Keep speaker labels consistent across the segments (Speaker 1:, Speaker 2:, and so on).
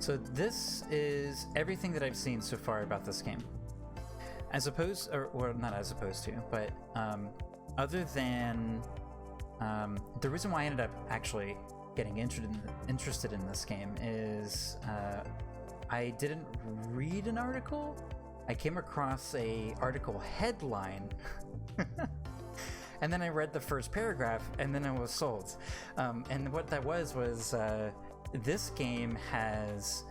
Speaker 1: So this is everything that I've seen so far about this game. As opposed, or well, not as opposed to, but other than the reason why I ended up actually getting interested in this game is I didn't read an article. I came across a article headline, and then I read the first paragraph, and then I was sold. And what that was this game has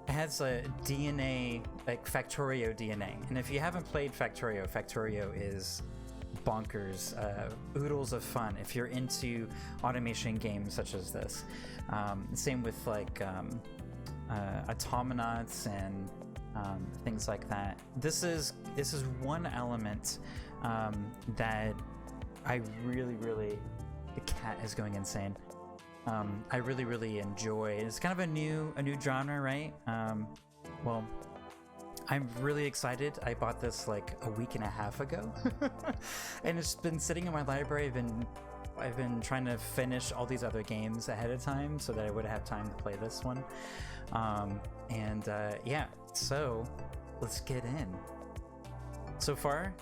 Speaker 1: it has a DNA, like Factorio DNA. And if you haven't played Factorio is bonkers, oodles of fun if you're into automation games such as this. Same with like Automanauts and things like that. This is one element that I really, the cat is going insane. I really enjoy. It's kind of a new genre, right? Well, I'm really excited. I bought this like a week and a half ago, and it's been sitting in my library. I've been trying to finish all these other games ahead of time so that I would have time to play this one. Yeah, so let's get in. So far,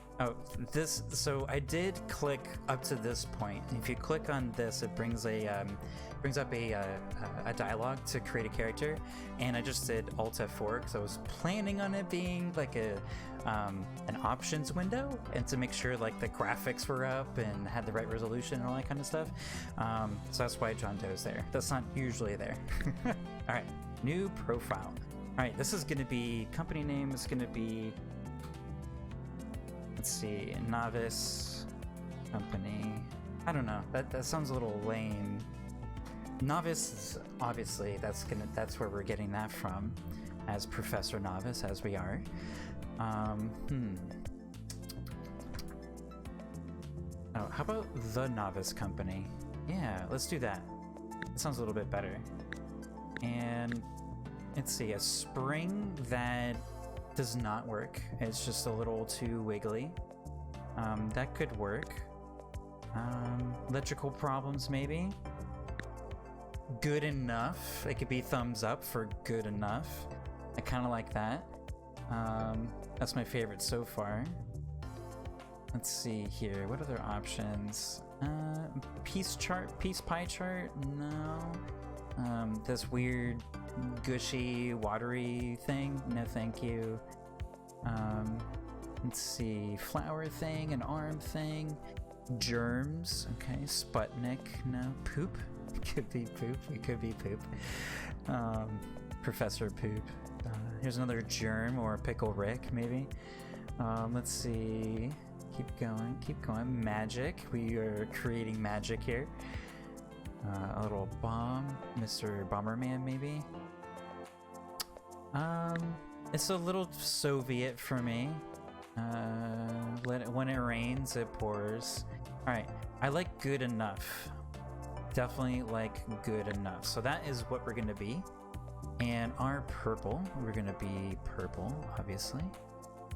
Speaker 1: so I did click up to this point. If you click on this, it brings up a dialogue to create a character, and I just did Alt F4 because I was planning on it being like an options window, and to make sure like the graphics were up and had the right resolution and all that kind of stuff. So that's why John Doe's there. That's not usually there. All right, new profile. All right, this is going to be company name. Is going to be, let's see, Novice company. I don't know. That sounds a little lame. Novice, obviously, that's where we're getting that from, as Professor Novice, as we are. Oh, how about the Novice company? Yeah, let's do that. That sounds a little bit better. And let's see, a spring that does not work. It's just a little too wiggly. That could work. Electrical problems, maybe. Good enough. It could be thumbs up for good enough. I kind of like that. That's my favorite so far. Let's see here. What other options? Piece pie chart? No. This weird, gushy, watery thing? No, thank you. Let's see. Flower thing, an arm thing. Germs. Okay. Sputnik. No. Poop. Could be poop. It could be poop. Professor Poop. Here's another germ, or Pickle Rick, maybe. Let's see. Keep going. Magic. We are creating magic here. A little bomb. Mr. Bomberman, maybe. It's a little Soviet for me. When it rains, it pours. Alright, I like good enough. Definitely like good enough. So that is what we're gonna be. And our purple, we're gonna be purple, obviously.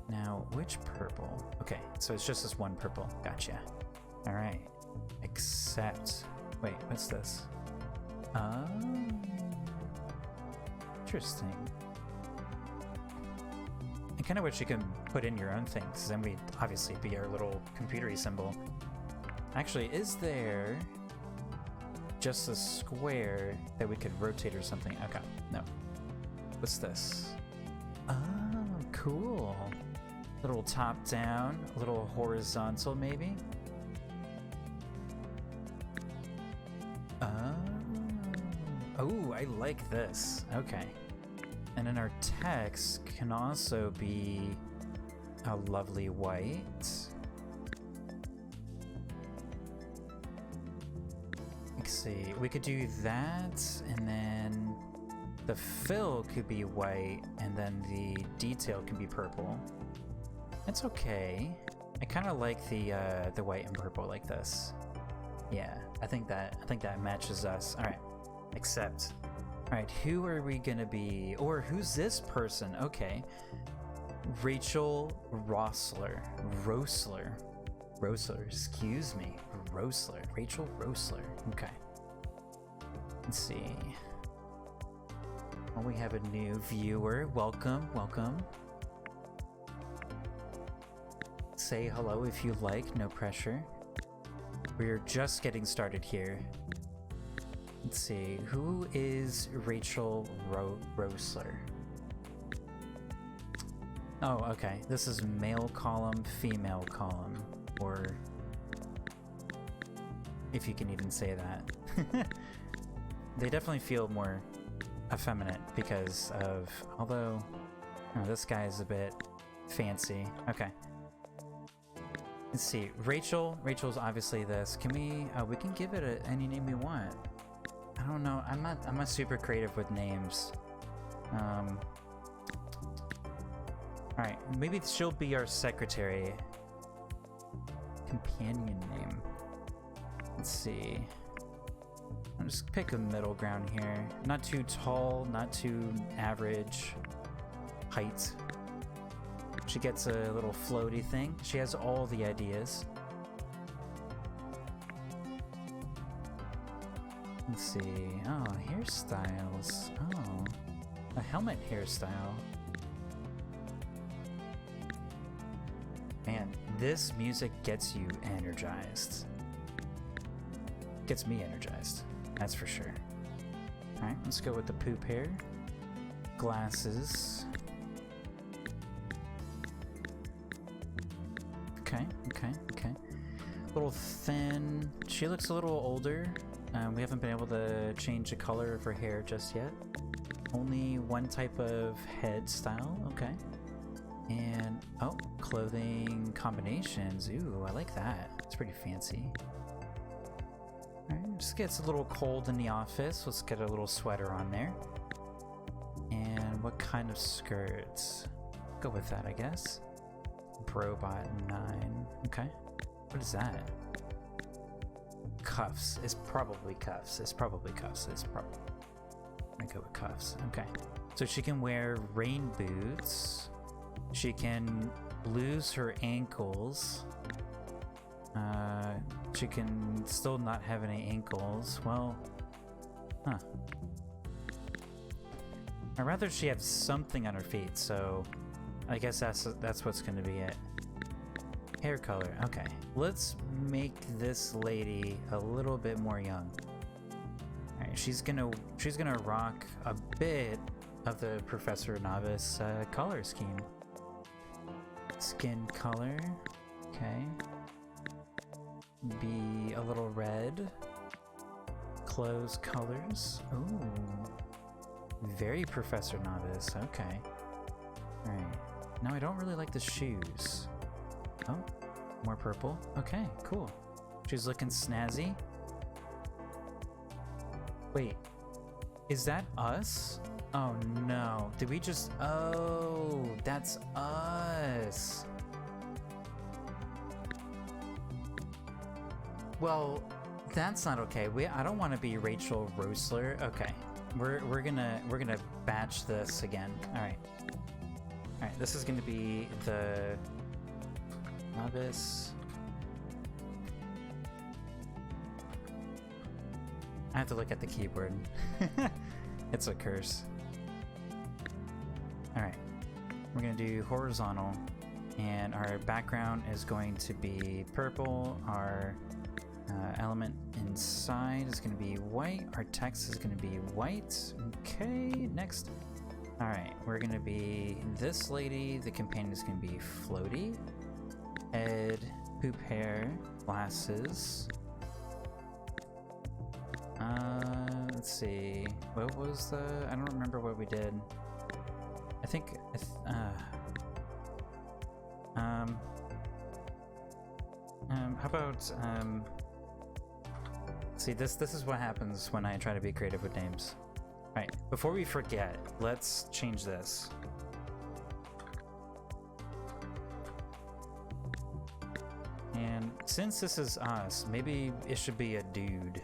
Speaker 1: Now, which purple? Okay, so it's just this one purple. Gotcha. Alright. Accept. Wait, what's this? Oh. Interesting. I kind of wish you could put in your own thing, because then we'd obviously be our little computery symbol. Actually, is there just a square that we could rotate or something? Okay, no. What's this? Oh, cool. A little top down, a little horizontal maybe. Oh, I like this. Okay. And then our text can also be a lovely white. Let's see, we could do that, and then the fill could be white, and then the detail can be purple. It's okay. I kind of like the white and purple like this. Yeah, I think that matches us. All right, accept. All right, who are we gonna be? Or who's this person? Okay, Rachel Roessler. Roessler, excuse me. Roessler. Rachel Roessler. Okay. Let's see. Oh, we have a new viewer. Welcome, welcome. Say hello if you like, no pressure. We're just getting started here. Let's see, who is Rachel Rosler? Oh, okay. This is male column, female column, or if you can even say that. They definitely feel more effeminate because of, although, oh, this guy is a bit fancy. Okay. Let's see. Rachel's obviously this. Can we can give it any name we want. I don't know. I'm not super creative with names. Alright, maybe she'll be our secretary. Companion name. Let's see. I'll just pick a middle ground here. Not too tall, not too average height. She gets a little floaty thing. She has all the ideas. Let's see. Oh, hairstyles. Oh, a helmet hairstyle. Man, this music gets you energized. Gets me energized, that's for sure. Alright, let's go with the poop hair. Glasses. Okay. A little thin. She looks a little older. We haven't been able to change the color of her hair just yet. Only one type of head style, okay. And, oh, clothing combinations. Ooh, I like that. It's pretty fancy. Alright, just gets a little cold in the office. Let's get a little sweater on there. And what kind of skirts? Go with that, I guess. Probot 9. Okay. What is that? Cuffs. It's probably cuffs. It's probably cuffs. It's probably... I go with cuffs. Okay. So she can wear rain boots. She can lose her ankles. She can still not have any ankles. Well, huh. I'd rather she have something on her feet, so I guess that's what's gonna be it. Hair color. Okay. Let's make this lady a little bit more young. Alright, she's gonna rock a bit of the Professor Novice color scheme. Skin color. Okay. Be a little red. Clothes colors. Ooh. Very Professor Novice. Okay. Alright. Now I don't really like the shoes. Oh, more purple. Okay, cool. She's looking snazzy. Wait, is that us? Oh no, did we just... Oh, that's us. Well, that's not okay. I don't want to be Rachel Rosler. Okay, we're gonna batch this again. All right. This is gonna be the Novice. I have to look at the keyboard. It's a curse. Alright. We're gonna do horizontal, and our background is going to be purple. Our element inside is gonna be white. Our text is gonna be white. Okay, next. Alright, we're gonna be this lady. The companion is gonna be floaty. Head, poop hair, glasses. Let's see. What was the... I don't remember what we did. I think... how about... See, this is what happens when I try to be creative with names. Alright, before we forget, let's change this. And since this is us, maybe it should be a dude,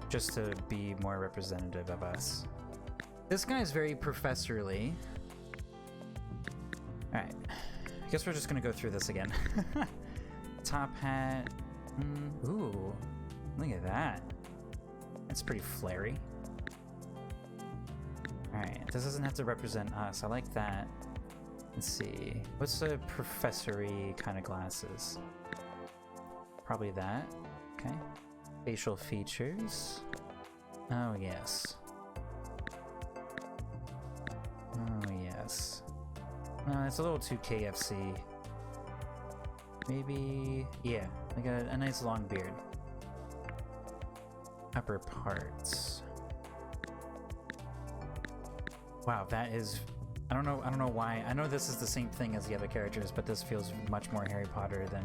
Speaker 1: just to be more representative of us. This guy's very professorly. Alright, I guess we're just gonna go through this again. Top hat. Ooh, look at that. That's pretty flary. this doesn't have to represent us. I like that. Let's see. What's the professory kind of glasses? Probably that. Okay. Facial features. Oh, yes. Oh, yes. It's a little too KFC. Maybe... yeah, like a nice long beard. Upper parts. Wow, that is... I don't know why. I know this is the same thing as the other characters, but this feels much more Harry Potter than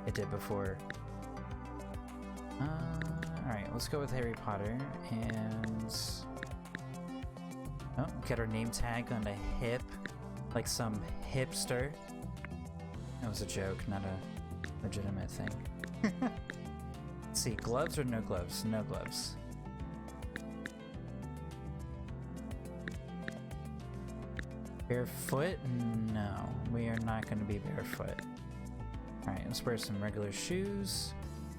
Speaker 1: it did before. Alright, let's go with Harry Potter, and... oh, get our name tag on the hip, like some hipster. That was a joke, not a legitimate thing. Let's see, gloves or no gloves? No gloves. Barefoot? No, we are not going to be barefoot. Alright, let's wear some regular shoes.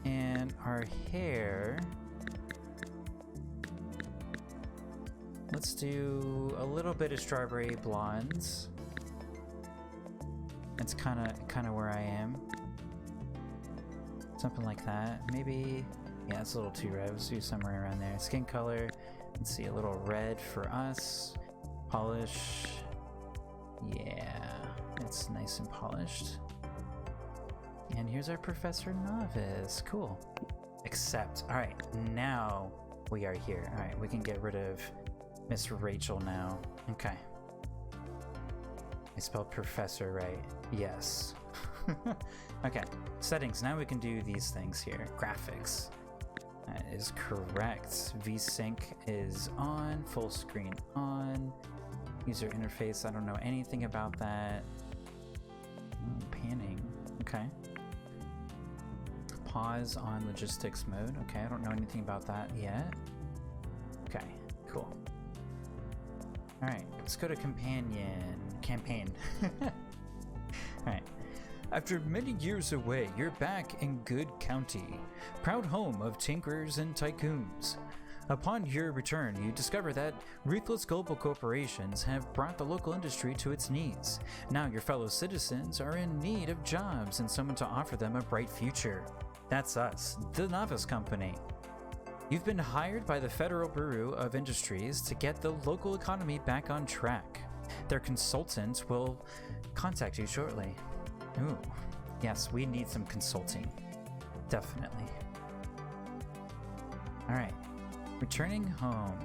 Speaker 1: And our hair... let's do a little bit of strawberry blondes. It's kind of where I am. Something like that. Maybe... yeah, it's a little too red. Let's do somewhere around there. Skin color. Let's see, a little red for us. Polish. Yeah, it's nice and polished. And here's our Professor Novice. Cool. Accept. Alright, now we are here. Alright, we can get rid of Miss Rachel now. Okay. I spelled professor right. Yes. Okay, settings. Now we can do these things here. Graphics. That is correct. VSync is on. Full screen on. User interface. I don't know anything about that. Oh, panning. Okay. Pause on logistics mode. Okay, I don't know anything about that yet. Okay, cool. Alright, let's go to campaign. Alright. After many years away, you're back in Good County, proud home of tinkerers and tycoons. Upon your return, you discover that ruthless global corporations have brought the local industry to its knees. Now your fellow citizens are in need of jobs and someone to offer them a bright future. That's us, the Novice Company. You've been hired by the Federal Bureau of Industries to get the local economy back on track. Their consultant will contact you shortly. Ooh, yes, we need some consulting. Definitely. Alright, returning home.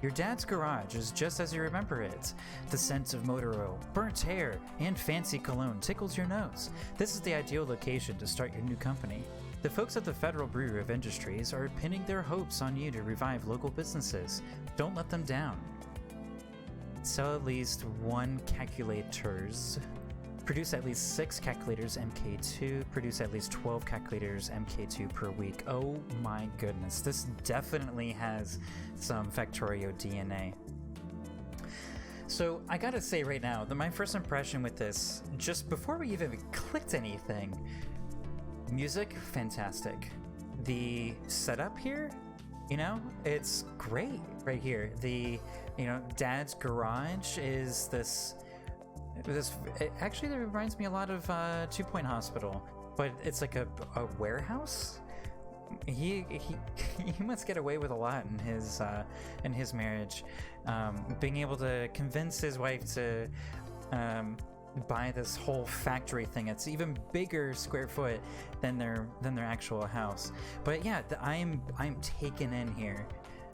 Speaker 1: Your dad's garage is just as you remember it. The scent of motor oil, burnt hair, and fancy cologne tickles your nose. This is the ideal location to start your new company. The folks at the Federal Bureau of Industries are pinning their hopes on you to revive local businesses. Don't let them down. Sell at least 1 calculators. Produce at least 6 calculators MK2. Produce at least 12 calculators MK2 per week. Oh my goodness, this definitely has some factorio DNA. So I gotta say right now that my first impression with this, just before we even clicked anything, music, fantastic. The setup here, you know, it's great right here. The, you know, dad's garage is this, it actually that reminds me a lot of 2 Point Hospital, but it's like a warehouse. He must get away with a lot in his marriage, being able to convince his wife to buy this whole factory thing. It's even bigger square foot than their actual house. But yeah, I'm taken in here.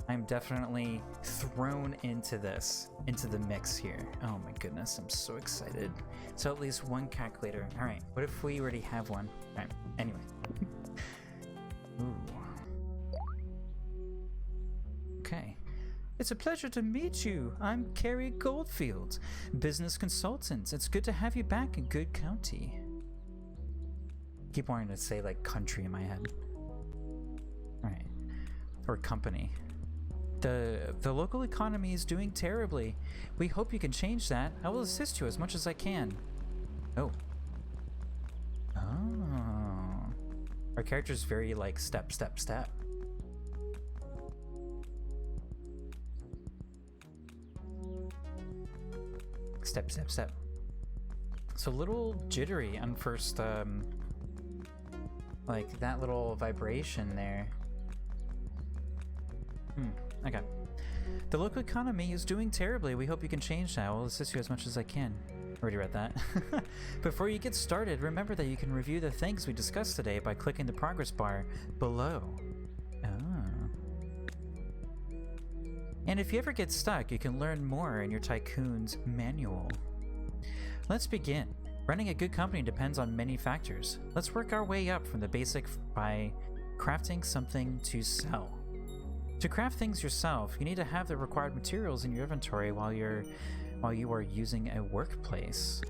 Speaker 1: I'm definitely thrown into the mix here. Oh my goodness, I'm so excited. So at least 1 calculator. All right, what if we already have one? All right, anyway. Ooh. Okay. It's a pleasure to meet you. I'm Carrie Goldfield, business consultant. It's good to have you back in Good County. Keep wanting to say like country in my head. All right. Or company. The local economy is doing terribly. We hope you can change that. I will assist you as much as I can. Oh. Oh. Our character's very like step, step, step. Step, step, step. So a little jittery on first, like that little vibration there. Okay. The local economy is doing terribly. We hope you can change that. I will assist you as much as I can. Already read that. Before you get started, remember that you can review the things we discussed today by clicking the progress bar below. And if you ever get stuck, you can learn more in your Tycoon's manual. Let's begin. Running a good company depends on many factors. Let's work our way up from the basic by crafting something to sell. To craft things yourself, you need to have the required materials in your inventory while you are using a workplace.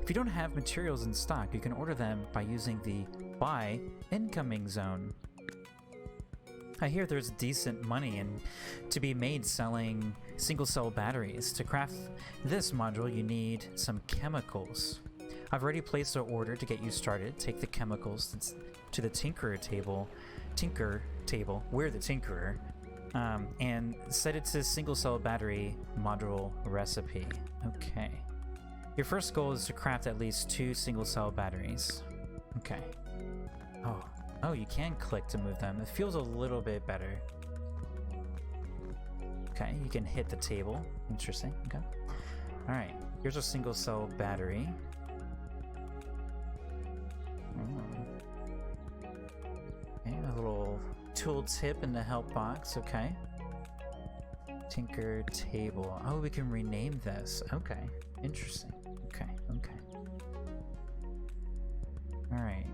Speaker 1: If you don't have materials in stock, you can order them by using the Buy Incoming zone. I hear there's decent money to be made selling single-cell batteries. To craft this module, you need some chemicals. I've already placed an order to get you started. Take the chemicals to the tinker table, we're the tinkerer, and set it to single-cell battery module recipe. Okay. Your first goal is to craft at least 2 single-cell batteries. Okay. Oh, you can click to move them. It feels a little bit better. Okay, you can hit the table. Interesting. Okay. Alright, here's a single cell battery. Okay, a little tool tip in the help box. Okay. Tinker table. Oh, we can rename this. Okay. Interesting. Okay. Alright.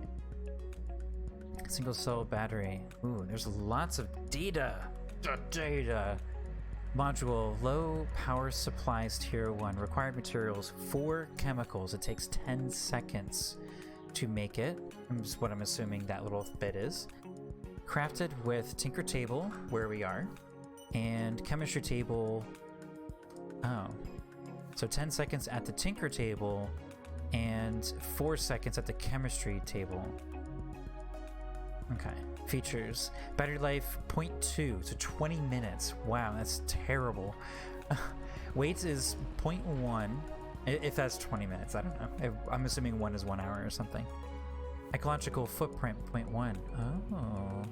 Speaker 1: Single cell battery. Ooh, there's lots of data. Data. Module, low power supplies tier 1. Required materials, 4 chemicals. It takes 10 seconds to make it. Is what I'm assuming that little bit is. Crafted with tinker table, where we are, and chemistry table. Oh. So 10 seconds at the tinker table and 4 seconds at the chemistry table. Okay. Features. Battery life 0.2, so 20 minutes. Wow, that's terrible. Weight is 0.1, if that's 20 minutes. I don't know. I'm assuming 1 is 1 hour or something. Ecological footprint 0.1. Oh.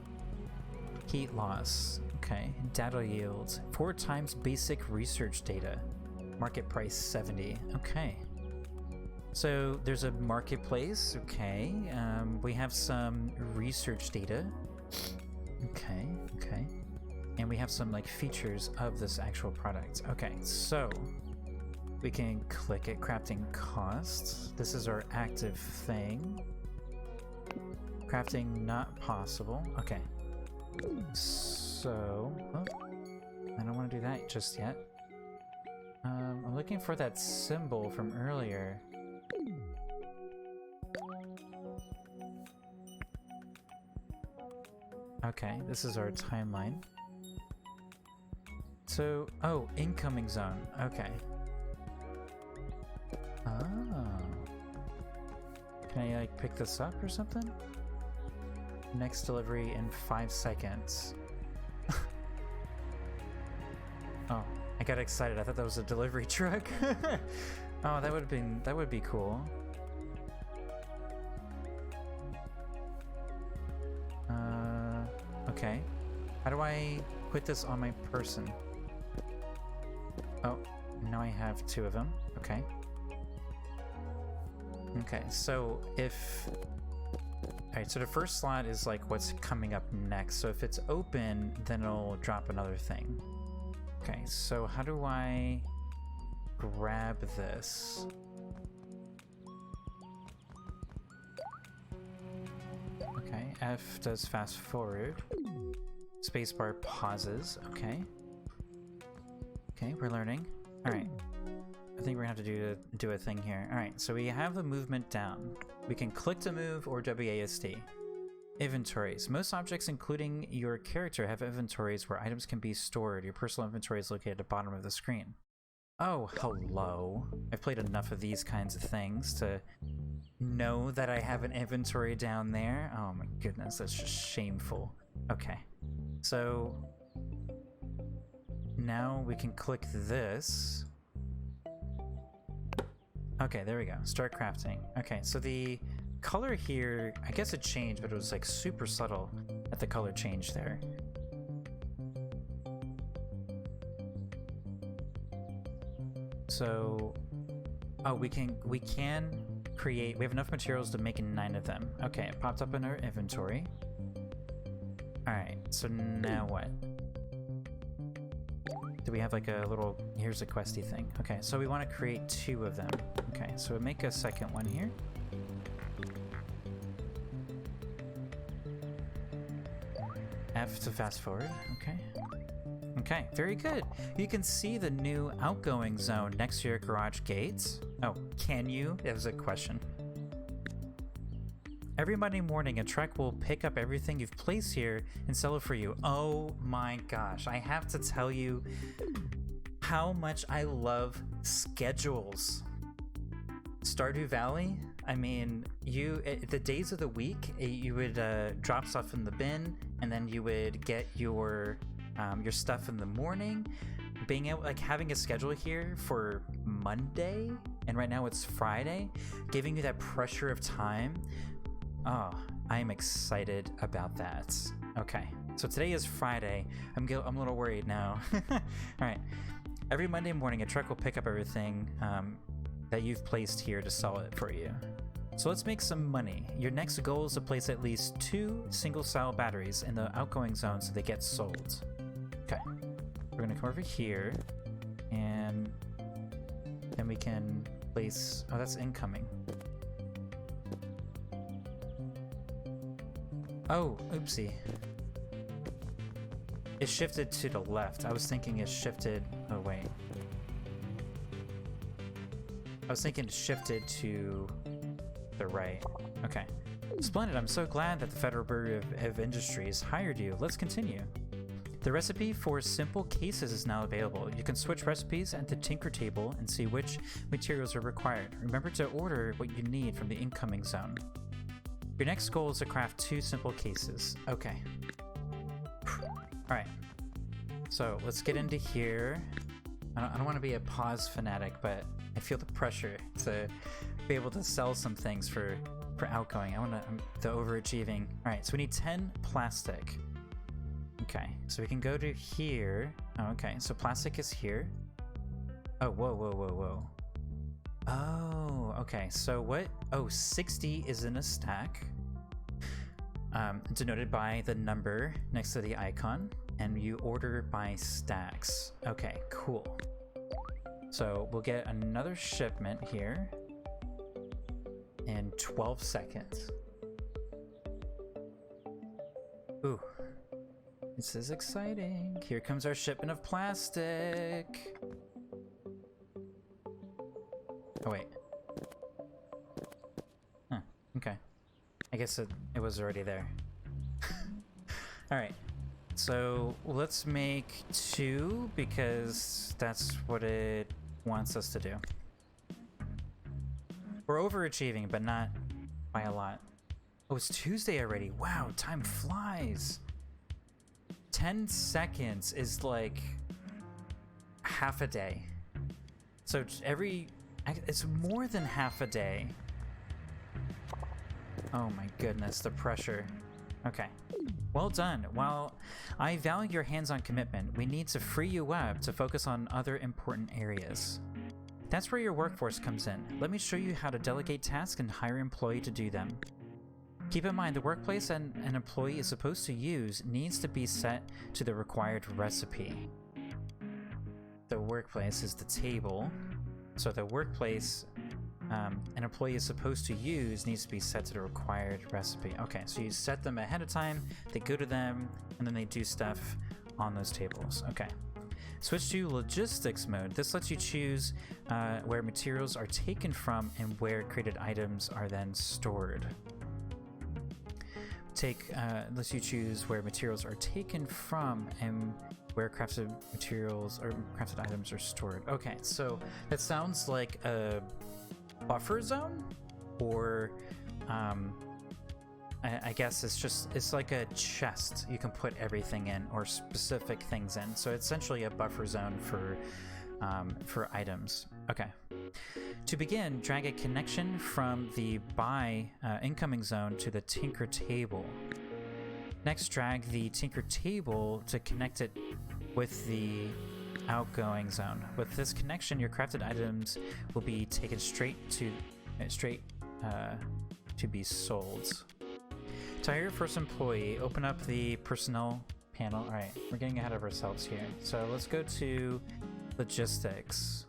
Speaker 1: Heat loss. Okay. Data yields. 4 times basic research data. Market price 70. Okay. So there's a marketplace, okay. We have some research data. Okay. And we have some like features of this actual product. Okay, so we can click it. Crafting costs. This is our active thing. Crafting not possible. Okay. So, I don't want to do that just yet. I'm looking for that symbol from earlier. Okay, this is our timeline. So, oh, incoming zone. Okay. Oh. Can I, like, pick this up or something? Next delivery in 5 seconds. Oh, I got excited. I thought that was a delivery truck. Oh, that would be cool. Okay. How do I put this on my person? Oh, now I have 2 of them. Okay. Okay, so if... Alright, so the first slot is like what's coming up next. So if it's open, then it'll drop another thing. Okay, so how do I grab this? Okay, F does fast forward. Spacebar pauses. Okay. Okay, we're learning. Alright. I think we're gonna have to do a thing here. Alright, so we have the movement down. We can click to move or WASD. Inventories. Most objects, including your character, have inventories where items can be stored. Your personal inventory is located at the bottom of the screen. Oh, hello. I've played enough of these kinds of things to know that I have an inventory down there. Oh my goodness, that's just shameful. Okay. So now we can click this. Okay, there we go. Start crafting. Okay, so the color here, I guess it changed, but it was like super subtle at the color change there. So, oh, we can create, we have enough materials to make 9 of them. Okay, it popped up in our inventory. Alright, so now what? Do we have like a little, here's a questy thing. Okay, so we want to create 2 of them. Okay, so make a second one here. F to fast forward, okay. Okay, very good. You can see the new outgoing zone next to your garage gates. Oh, can you? That was a question. Every Monday morning, a truck will pick up everything you've placed here and sell it for you. Oh my gosh, I have to tell you how much I love schedules. Stardew Valley, I mean, the days of the week, you would drop stuff in the bin, and then you would get your stuff in the morning. Being able, like, having a schedule here for Monday, and right now it's Friday, giving you that pressure of time. Oh, I am excited about that. Okay, so today is Friday. I'm a little worried now. All right. Every Monday morning, a truck will pick up everything that you've placed here to sell it for you. So let's make some money. Your next goal is to place at least 2 single-cell batteries in the outgoing zone so they get sold. Okay, we're gonna come over here, and then we can place, oh, that's incoming. Oh, oopsie. It shifted to the left. I was thinking it shifted, oh wait. I was thinking it shifted to the right. Okay. Splendid, I'm so glad that the Federal Bureau of Industries hired you. Let's continue. The recipe for simple cases is now available. You can switch recipes at the Tinker table and see which materials are required. Remember to order what you need from the incoming zone. Your next goal is to craft 2 simple cases. Okay. Alright. So let's get into here. I don't want to be a pause fanatic, but I feel the pressure to be able to sell some things for outgoing. I'm the overachieving. Alright, so we need 10 plastic. Okay, so we can go to here. Oh, okay, so plastic is here. Oh, whoa. Oh, okay, so what? Oh, 60 is in a stack. Denoted by the number next to the icon, and you order by stacks. Okay, cool. So we'll get another shipment here in 12 seconds. Ooh. This is exciting. Here comes our shipment of plastic. Oh, wait. Huh, okay. I guess it was already there. Alright. So let's make 2 because that's what it wants us to do. We're overachieving, but not by a lot. Oh, it's Tuesday already. Wow, time flies. 10 seconds is like half a day. So it's more than half a day. Oh my goodness, the pressure. Okay. Well done. While I value your hands-on commitment, we need to free you up to focus on other important areas. That's where your workforce comes in. Let me show you how to delegate tasks and hire an employee to do them. Keep in mind, the workplace an employee is supposed to use needs to be set to the required recipe. The workplace is the table, so the workplace an employee is supposed to use needs to be set to the required recipe. Okay, so you set them ahead of time, they go to them, and then they do stuff on those tables. Okay. Switch to logistics mode. This lets you choose where materials are taken from and where created items are then stored. Lets you choose where materials are taken from and where crafted materials or crafted items are stored. Okay, so that sounds like a buffer zone, or I guess it's like a chest you can put everything in, or specific things in. So it's essentially a buffer zone for for items. Okay. To begin, drag a connection from the buy incoming zone to the tinker table. Next, drag the tinker table to connect it with the outgoing zone. With this connection, your crafted items will be taken straight to be sold. To hire your first employee, open up the personnel panel. All right, we're getting ahead of ourselves here. So let's go to logistics.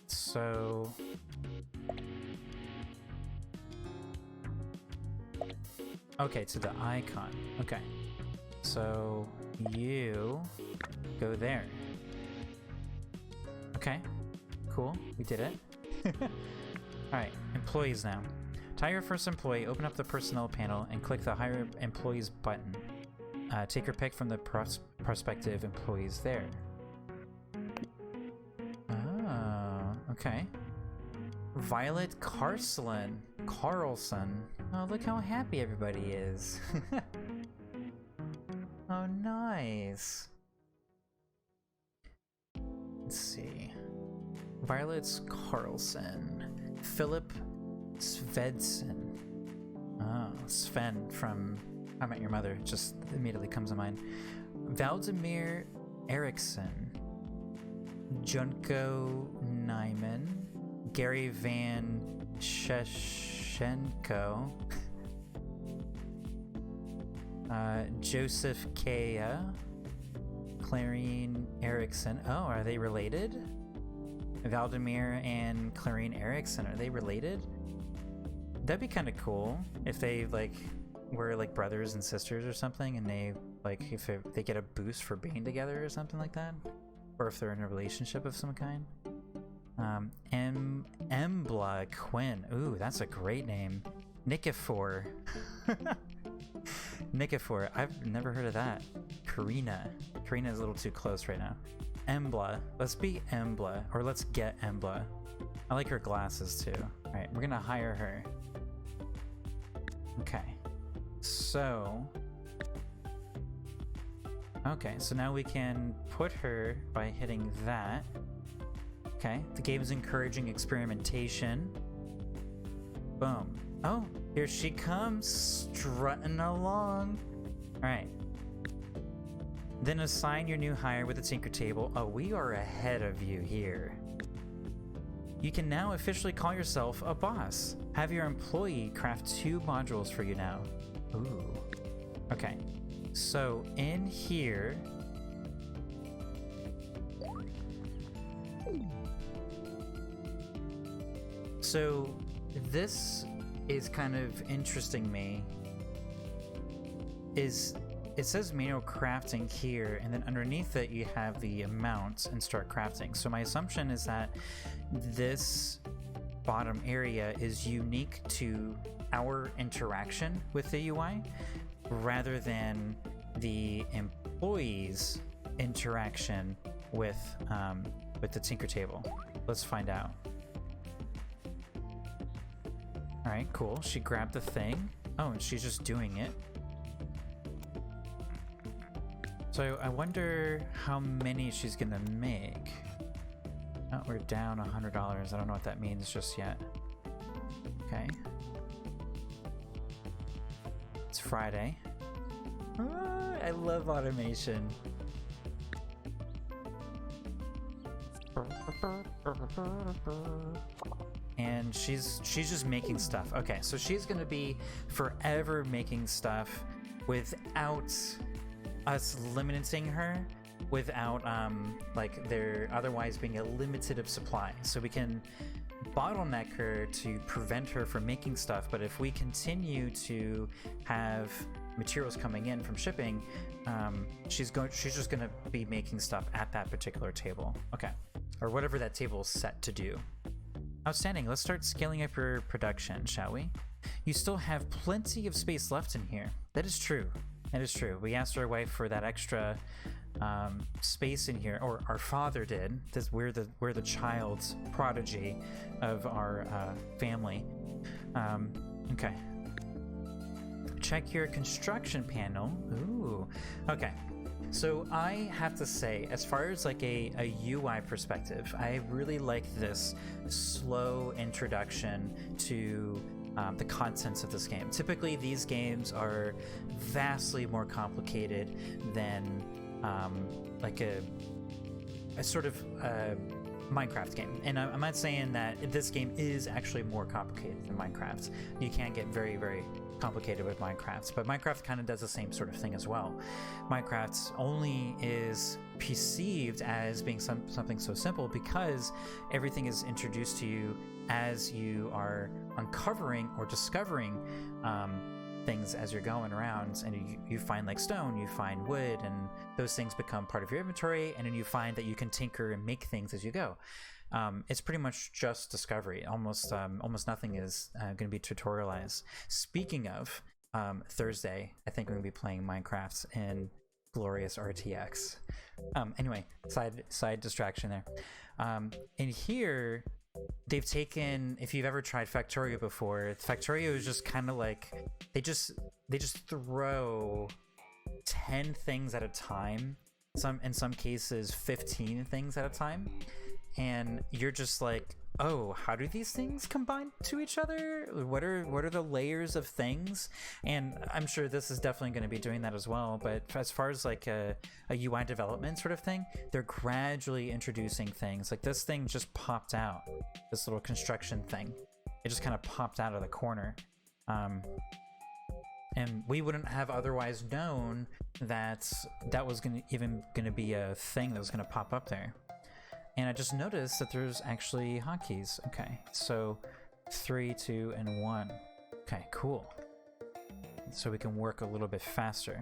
Speaker 1: So okay, to the icon. Okay, so you go there. Okay, cool, we did it. Alright, employees now. To hire your first employee, open up the personnel panel and click the Hire Employees button. Take your pick from the prospective employees there. Oh, okay. Violet Carlson. Oh, look how happy everybody is. Oh, nice. Let's see. Violet Carlson. Philip Svedson. Oh, Sven from How I Met Your Mother just immediately comes to mind. Valdemir Eriksson. Junko Nyman. Gary Van Sheshenko. Joseph Kea. Clarine Eriksson. Oh, are they related? Valdemir and Clarine Eriksson, are they related? That'd be kind of cool if they like were like brothers and sisters or something, and they like if they get a boost for being together or something like that, or if they're in a relationship of some kind. Embla Quinn. Ooh, that's a great name. Nikifor. Nikifor. I've never heard of that. Karina. Karina's a little too close right now. Embla. Let's be Embla, or let's get Embla. I like her glasses too. Alright, we're gonna hire her. Okay. So... okay, so now we can put her by hitting that. Okay, the game is encouraging experimentation. Boom. Oh, here she comes, strutting along. Alright. Then assign your new hire with the tinker table. Oh, we are ahead of you here. You can now officially call yourself a boss. Have your employee craft 2 modules for you now. Ooh. Okay. So in here... so this is kind of interesting me. It says manual crafting here, and then underneath it you have the amount and start crafting. So my assumption is that this bottom area is unique to our interaction with the UI rather than the employee's interaction with the tinker table. Let's find out. All right, cool. She grabbed the thing. Oh, and she's just doing it. So I wonder how many she's gonna make. Oh, we're down $100. I don't know what that means just yet. Okay. It's Friday. Ah, I love automation. And she's just making stuff. Okay, so she's gonna be forever making stuff without us limiting her, without like there otherwise being a limited of supply. So we can bottleneck her to prevent her from making stuff, but if we continue to have materials coming in from shipping, she's just gonna be making stuff at that particular table. Okay, or whatever that table is set to do. Outstanding. Let's start scaling up your production, shall we? You still have plenty of space left in here. That is true. That is true. We asked our wife for that extra space in here, or our father did. We're the child's prodigy of our family. Okay. Check your construction panel. Ooh. Okay. So I have to say, as far as like a UI perspective, I really like this slow introduction to the contents of this game. Typically, these games are vastly more complicated than like a sort of Minecraft game. And I'm not saying that this game is actually more complicated than Minecraft. You can get very, very complicated with Minecraft, but Minecraft kind of does the same sort of thing as well. Minecraft only is perceived as being something so simple because everything is introduced to you as you are uncovering or discovering things as you're going around, and you find like stone, you find wood, and those things become part of your inventory, and then you find that you can tinker and make things as you go. It's pretty much just discovery. Almost nothing is going to be tutorialized. Speaking of Thursday, I think we're going to be playing Minecraft in glorious RTX. Anyway, side distraction there. In here, they've taken, if you've ever tried Factorio before, Factorio is just kind of like they just throw 10 things at a time. In some cases 15 things at a time. And you're just like, oh, how do these things combine to each other? What are the layers of things? And I'm sure this is definitely going to be doing that as well. But as far as like a UI development sort of thing, they're gradually introducing things. Like this thing just popped out, this little construction thing. It just kind of popped out of the corner. And we wouldn't have otherwise known that was going to be a thing that was going to pop up there. And I just noticed that there's actually hotkeys. Okay, so 3, 2, and 1. Okay, cool. So we can work a little bit faster.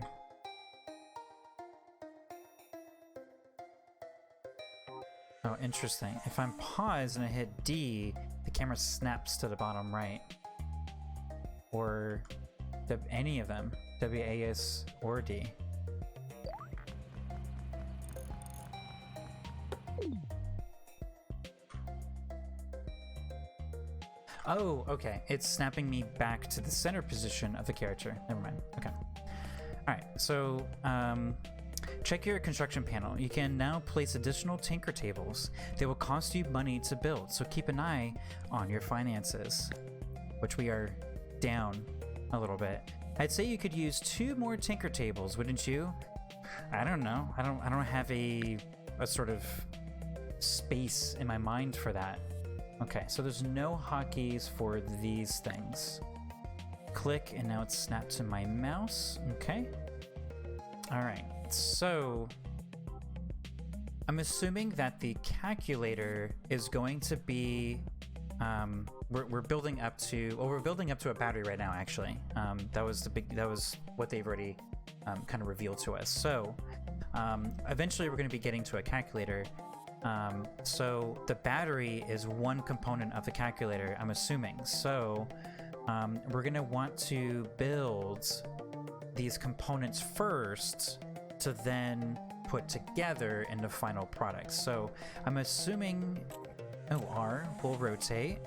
Speaker 1: Oh, interesting. If I'm paused and I hit D, the camera snaps to the bottom right. Or any of them, WAS or D. Oh, okay. It's snapping me back to the center position of the character. Never mind. Okay. Alright, so check your construction panel. You can now place additional tinker tables. They will cost you money to build, so keep an eye on your finances, which we are down a little bit. I'd say you could use 2 more tinker tables, wouldn't you? I don't know. I don't have a sort of space in my mind for that. Okay, so there's no hotkeys for these things. Click, and now it's snapped to my mouse. Okay. All right, so I'm assuming that the calculator is going to be, we're building up to, well, we're building up to a battery right now, actually. That was what they've already kind of revealed to us. So eventually we're going to be getting to a calculator. So the battery is one component of the calculator, I'm assuming. So we're going to want to build these components first to then put together in the final product. So I'm assuming, R will rotate.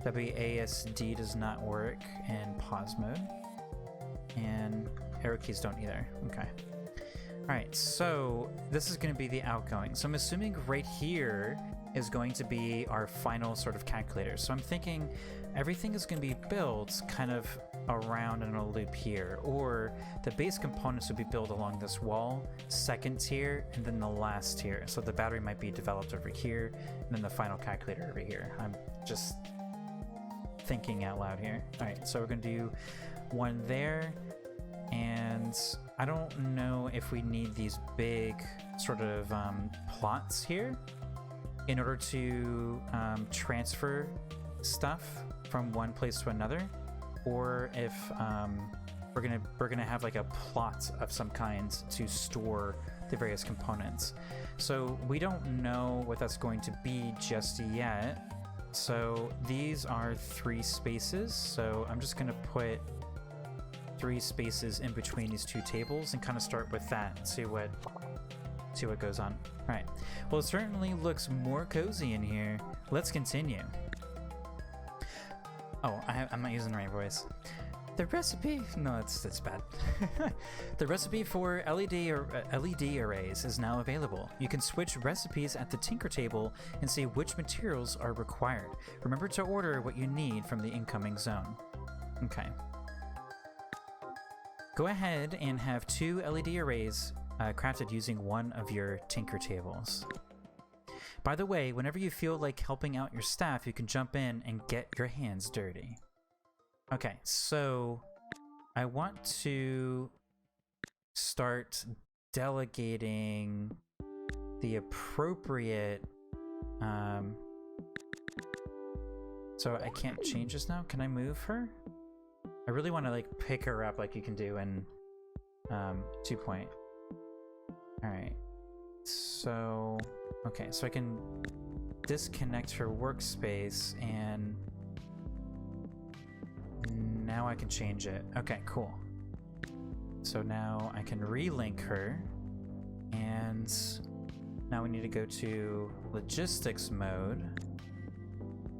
Speaker 1: WASD does not work in pause mode. And arrow keys don't either. Okay. Alright, so this is going to be the outgoing. So I'm assuming right here is going to be our final sort of calculator. So I'm thinking everything is going to be built kind of around in a loop here, or the base components would be built along this wall, second tier, and then the last tier. So the battery might be developed over here, and then the final calculator over here. I'm just thinking out loud here. Alright, so we're going to do one there. And I don't know if we need these big sort of plots here in order to transfer stuff from one place to another, or if we're gonna have like a plot of some kind to store the various components. So we don't know what that's going to be just yet. So these are 3 spaces. So I'm just gonna put 3 spaces in between these 2 tables and kind of start with that and see what goes on. All right. Well, it certainly looks more cozy in here. Let's continue. Oh, I'm not using the right voice. The recipe, no, that's bad. The recipe for LED arrays is now available. You can switch recipes at the Tinker table and see which materials are required. Remember to order what you need from the incoming zone. Okay. Go ahead and have 2 LED arrays crafted using one of your Tinker tables. By the way, whenever you feel like helping out your staff, you can jump in and get your hands dirty. Okay, so I want to start delegating the appropriate, so I can't change this now. Can I move her? I really want to like pick her up like you can do in 2 Point. All right, so okay, so I can disconnect her workspace and now I can change it. Okay, cool. So now I can relink her, and now we need to go to logistics mode,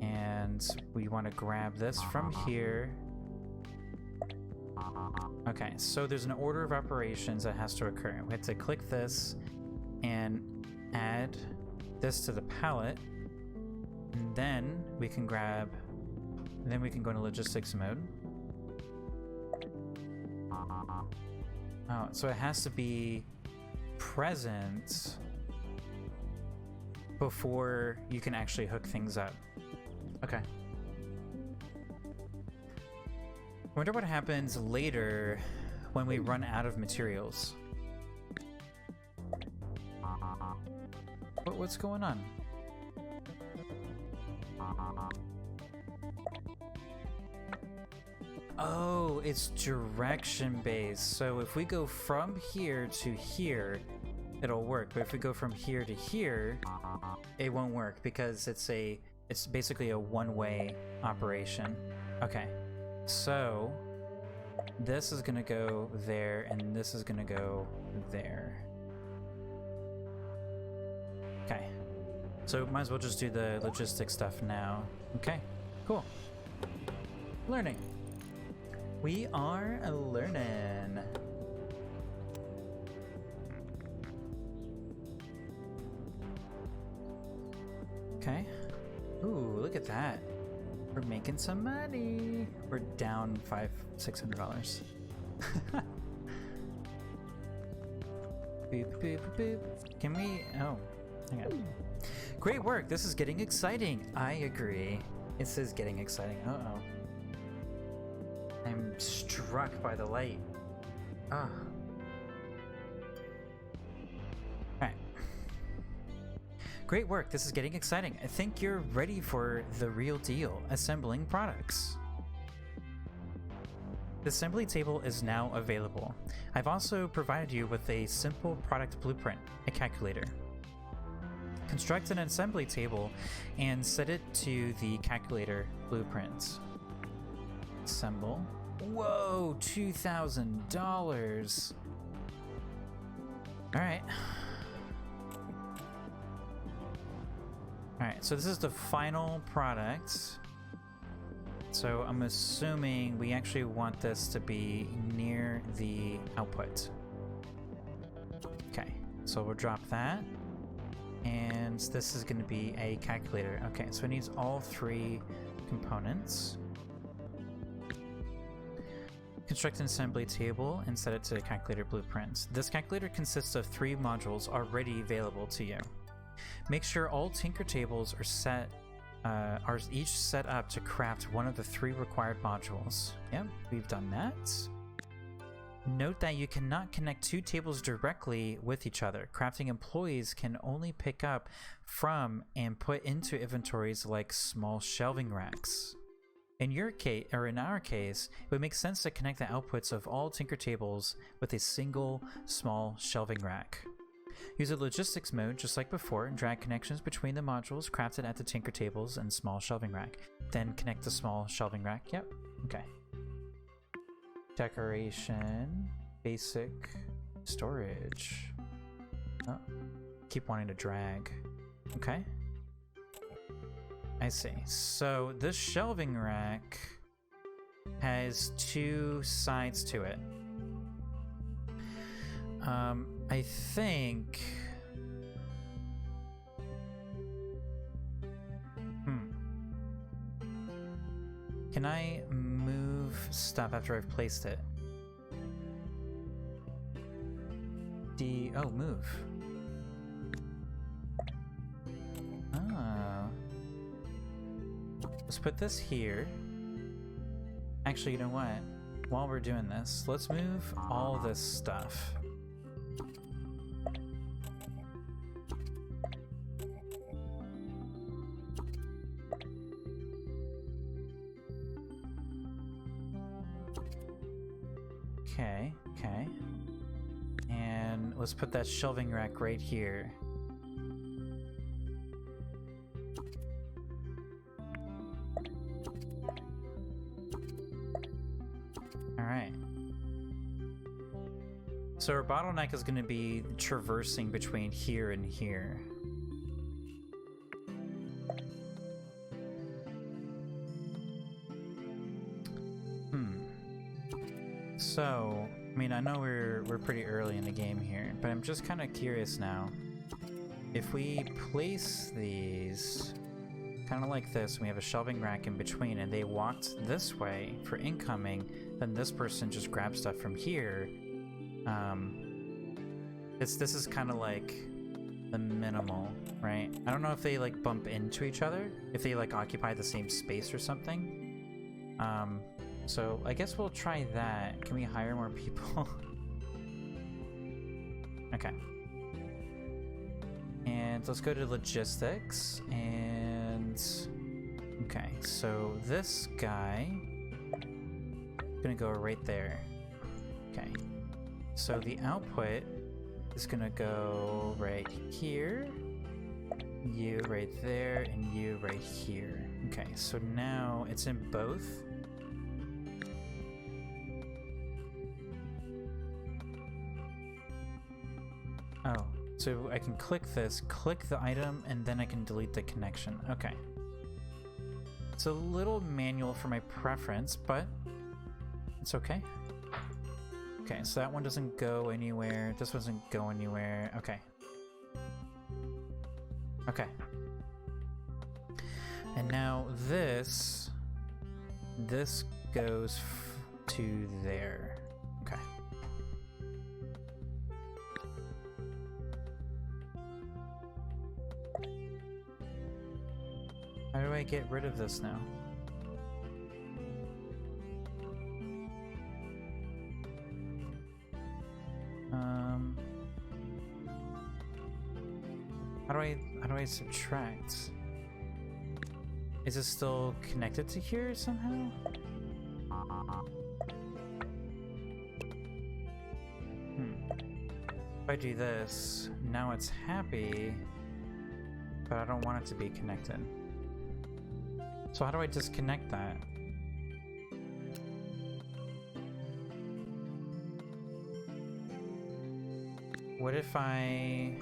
Speaker 1: and we want to grab this from here. Okay, so there's an order of operations that has to occur. We have to click this and add this to the palette, and then we can grab, and then we can go into logistics mode. Oh, so it has to be present before you can actually hook things up. Okay. I wonder what happens later when we run out of materials. What's going on? Oh, it's direction based. So if we go from here to here, it'll work. But if we go from here to here, it won't work because it's basically a one-way operation. Okay, so this is gonna go there, and this is gonna go there. Okay, so might as well just do the logistics stuff now. Okay, cool. Learning. We are learning. Okay. Ooh, look at that. We're making some money. We're down $600. Boop, boop, boop. Can we? Oh, hang on. Great work. This is getting exciting. I agree. This is getting exciting. Uh-oh. I'm struck by the light. Ah. Alright. Great work. This is getting exciting. I think you're ready for the real deal, assembling products. The assembly table is now available. I've also provided you with a simple product blueprint, a calculator. Construct an assembly table and set it to the calculator blueprint. Assemble. Whoa, $2,000. Alright. Alright, so this is the final product. So I'm assuming we actually want this to be near the output. Okay, so we'll drop that. And this is going to be a calculator. Okay, so it needs all 3 components. Construct an assembly table and set it to calculator blueprints. This calculator consists of 3 modules already available to you. Make sure all Tinker tables are each set up to craft one of the 3 required modules. Yep, we've done that. Note that you cannot connect 2 tables directly with each other. Crafting employees can only pick up from and put into inventories like small shelving racks. In your case, or in our case, it would make sense to connect the outputs of all Tinker tables with a single small shelving rack. Use a logistics mode just like before and drag connections between the modules crafted at the Tinker tables and small shelving rack. Then connect the small shelving rack. Yep. Okay. Decoration. Basic. Storage. Oh. Keep wanting to drag. Okay. I see. So this shelving rack has two sides to it. I think... Can I move stuff after I've placed it? Oh, move. Oh. Let's put this here. Actually, you know what? While we're doing this, let's move all this stuff. Okay, okay. And let's put that shelving rack right here. Alright. So our bottleneck is going to be traversing between here and here. So, I mean, I know we're pretty early in the game here, but I'm just kind of curious now. If we place these kind of like this, and we have a shelving rack in between, and they walked this way for incoming, then this person just grabs stuff from here. This is kind of like the minimal, right? I don't know if they like bump into each other, if they like occupy the same space or something. So I guess we'll try that. Can we hire more people? Okay. And let's go to logistics and... Okay, so this guy is gonna go right there. Okay. So the output is gonna go right here, you right there, and you right here. Okay, so now it's in both. Oh, so I can click this, click the item, and then I can delete the connection. Okay. It's a little manual for my preference, but it's okay. Okay, so that one doesn't go anywhere. This one doesn't go anywhere. Okay. Okay. And now this goes to there. Okay. How do I get rid of this now? How do I subtract? Is it still connected to here somehow? If I do this, now it's happy, but I don't want it to be connected. So how do I disconnect that? What if I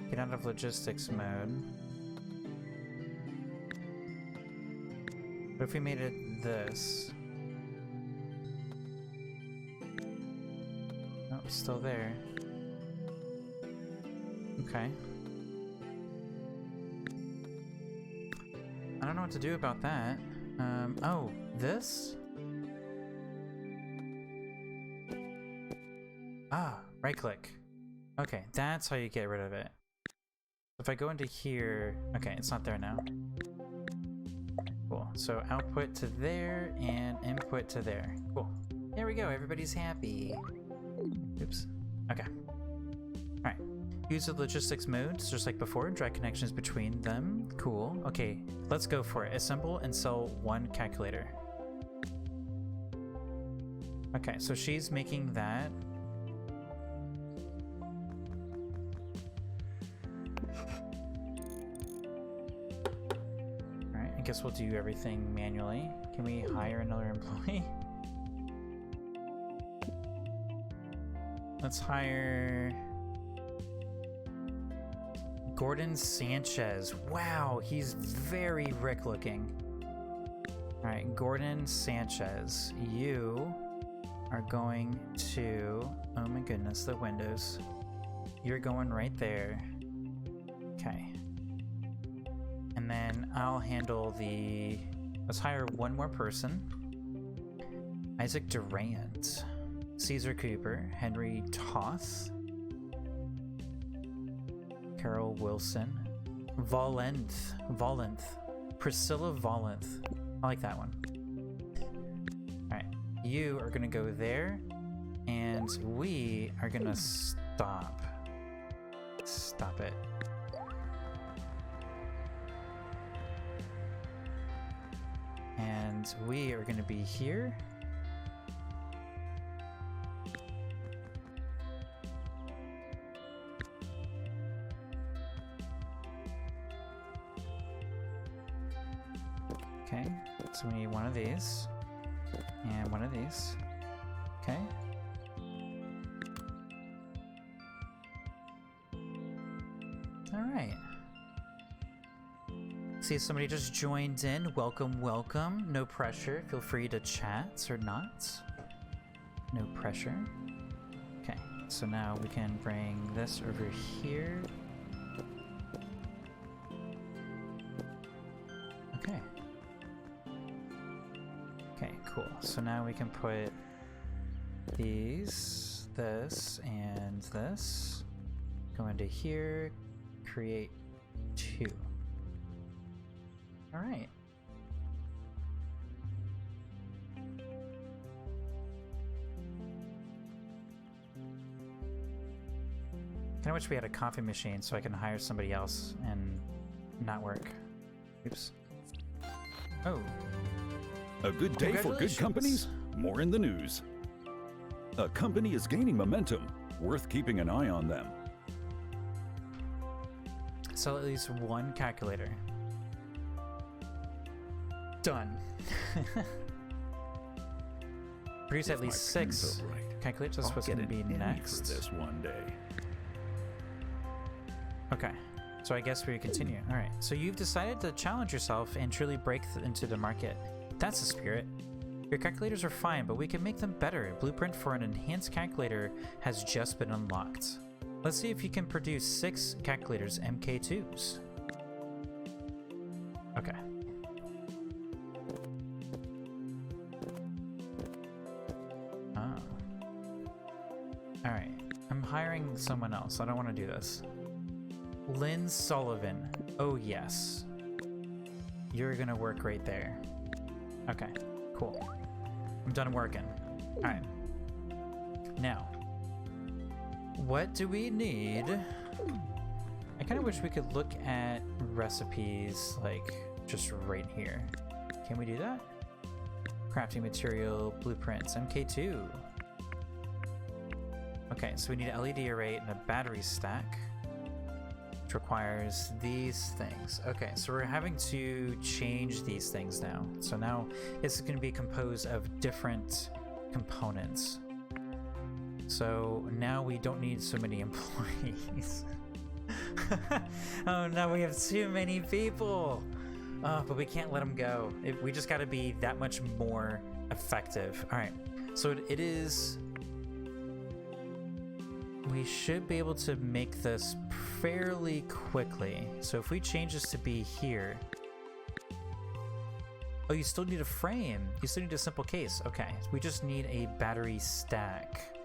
Speaker 1: get out of logistics mode? What if we made it this? Oh, it's still there. Okay. I don't know what to do about that. Oh, this? Ah, right click. Okay, that's how you get rid of it. If I go into here, okay, it's not there now. Cool, so output to there and input to there. Cool. There we go, everybody's happy. Oops, okay. Alright, use the logistics modes just like before, drag connections between them. Cool, okay, let's go for it. Assemble and sell one calculator. Okay, so she's making that. I guess we'll do everything manually. Can we hire another employee? Let's hire Gordon Sanchez. Wow, he's very Rick looking. Alright, Gordon Sanchez, you are going to... Oh my goodness, the windows. You're going right there. Okay. And then I'll handle the... Let's hire one more person. Isaac Durant, Caesar Cooper, Henry Toth, Carol Wilson, Volenth, Priscilla Volenth. I like that one. Alright, you are gonna go there, and we are gonna stop it. And we are gonna be here. Okay, so we need one of these, and one of these. Okay. Alright. See, somebody just joined in. Welcome, welcome. No pressure. Feel free to chat or not. No pressure. Okay, so now we can bring this over here. Okay. Okay, cool. So now we can put these, this, and this. Go into here, create 2. All right. I wish we had a coffee machine so I can hire somebody else and not work. Oops. Oh.
Speaker 2: A good day for good companies? More in the news. A company is gaining momentum. Worth keeping an eye on them.
Speaker 1: Sell at least one calculator. Done. Produce at least 6 calculators. That's what's going to be next.
Speaker 2: For this one day.
Speaker 1: Okay, so I guess we continue. All right, so you've decided to challenge yourself and truly break into the market. That's the spirit. Your calculators are fine, but we can make them better. A blueprint for an enhanced calculator has just been unlocked. Let's see if you can produce 6 calculators MK2s. Okay. All right, I'm hiring someone else. I don't want to do this. Lynn Sullivan. Oh, yes. You're gonna work right there. Okay, cool. I'm done working. All right. Now, what do we need? I kind of wish we could look at recipes, like, just right here. Can we do that? Crafting material, blueprints, MK2. Okay, so we need an LED array and a battery stack, which requires these things. Okay, so we're having to change these things now. So now this is going to be composed of different components. So now we don't need so many employees. Oh no, we have too many people. But we can't let them go. We just got to be that much more effective. All right, so it is... We should be able to make this fairly quickly. So if we change this to be here... Oh, you still need a frame. You still need a simple case. Okay, we just need a battery stack.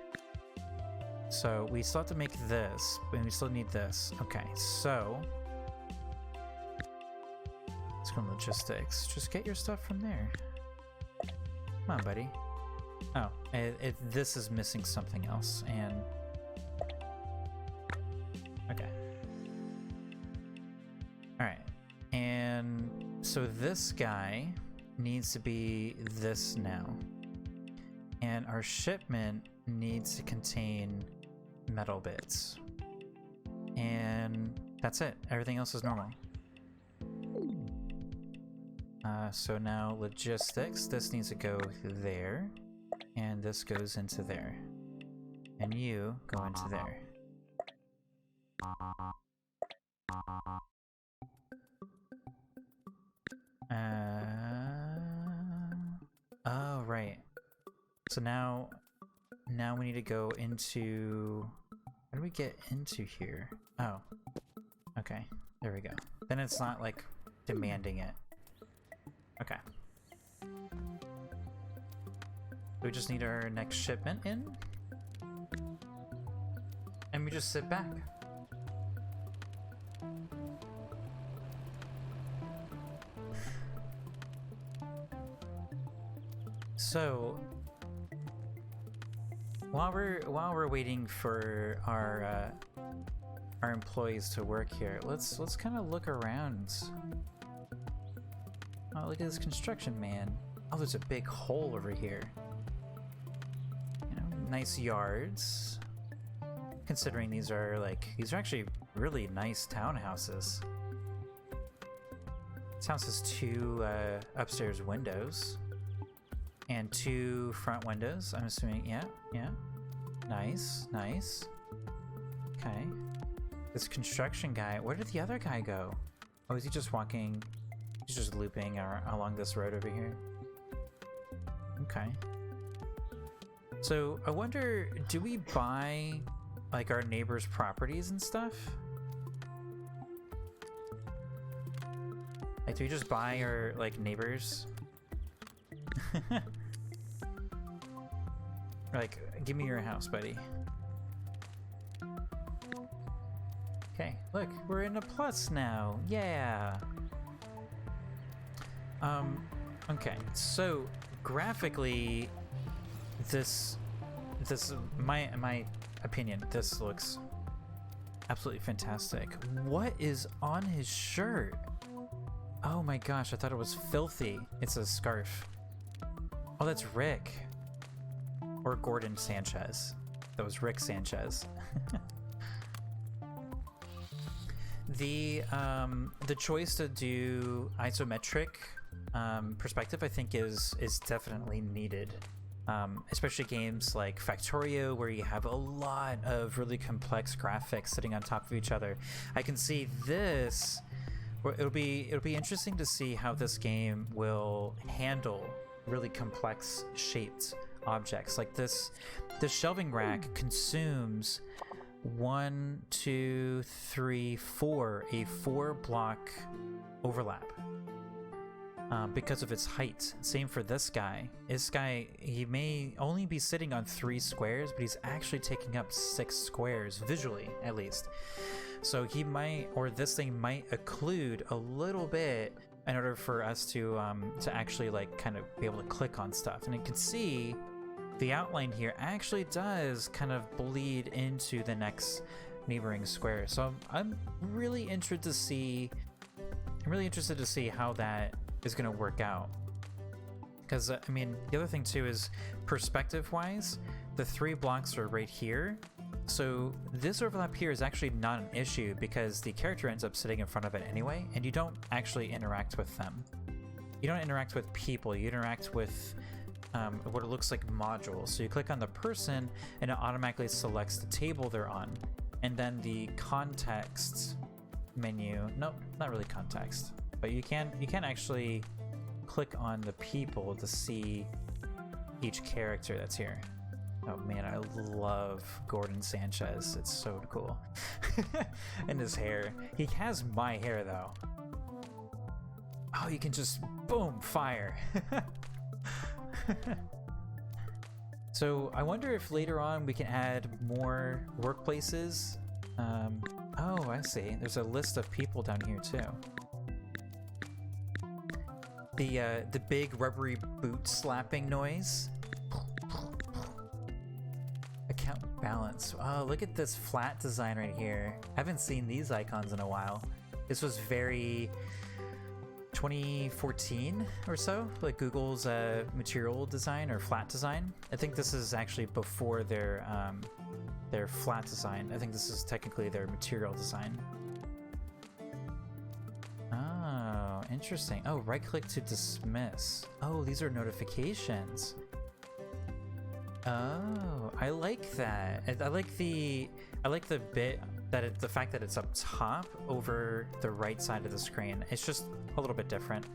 Speaker 1: So we still have to make this, but we still need this. Okay, so... Let's go to logistics. Just get your stuff from there. Come on, buddy. Oh, this is missing something else, and... Okay. Alright. And so this guy needs to be this now. And our shipment needs to contain metal bits. And that's it. Everything else is normal. So now logistics. This needs to go there. And this goes into there. And you go into there. Oh, right. So now we need to go into... How do we get into here? Oh. Okay. There we go. Then it's not, like, demanding it. Okay. We just need our next shipment in. And we just sit back. So, while we're waiting for our employees to work here, let's kind of look around. Oh, look at this construction man. Oh, there's a big hole over here. You know, nice yards. Considering these are actually really nice townhouses. This house has 2 upstairs windows. And 2 front windows, I'm assuming. Yeah. Nice. Okay. This construction guy, where did the other guy go? Oh, is he just walking? He's just looping along this road over here. Okay. So, I wonder, do we buy, like, our neighbors' properties and stuff? Like, do we just buy our, like, neighbors? Like, give me your house, buddy. Okay, look, we're in a plus now. Yeah. Okay, so graphically, my opinion, this looks absolutely fantastic. What is on his shirt? Oh my gosh, I thought it was filthy. It's a scarf. Oh, that's Rick. Or Gordon Sanchez. That was Rick Sanchez. The choice to do isometric perspective, I think, is definitely needed. Especially games like Factorio, where you have a lot of really complex graphics sitting on top of each other. I can see this. It'll be interesting to see how this game will handle really complex shaped objects. Like this shelving rack consumes 1, 2, 3, 4, a 4-block overlap because of its height. Same for this guy. This guy, he may only be sitting on 3 squares, but he's actually taking up 6 squares, visually at least. So he might, or this thing might occlude a little bit in order for us to actually, like, kind of be able to click on stuff. And you can see the outline here actually does kind of bleed into the next neighboring square. So I'm really interested to see how that is going to work out. Because I mean, the other thing too is perspective-wise, the 3 blocks are right here. So this overlap here is actually not an issue because the character ends up sitting in front of it anyway, and you don't actually interact with them. You don't interact with people, you interact with what it looks like modules. So you click on the person and it automatically selects the table they're on. And then the context menu, nope, not really context, but you can actually click on the people to see each character that's here. Oh man, I love Gordon Sanchez. It's so cool. And his hair. He has my hair though. Oh, you can just boom, fire. So I wonder if later on we can add more workplaces. Oh, I see. There's a list of people down here too. The big rubbery boot slapping noise. Account balance. Oh, look at this flat design right here. I haven't seen these icons in a while. This was very 2014 or so, like Google's material design or flat design. I think this is actually before their flat design. I think this is technically their material design. Oh, interesting. Oh, right click to dismiss. Oh, these are notifications. Oh, I like that. I like the bit that the fact that it's up top over the right side of the screen. It's just a little bit different.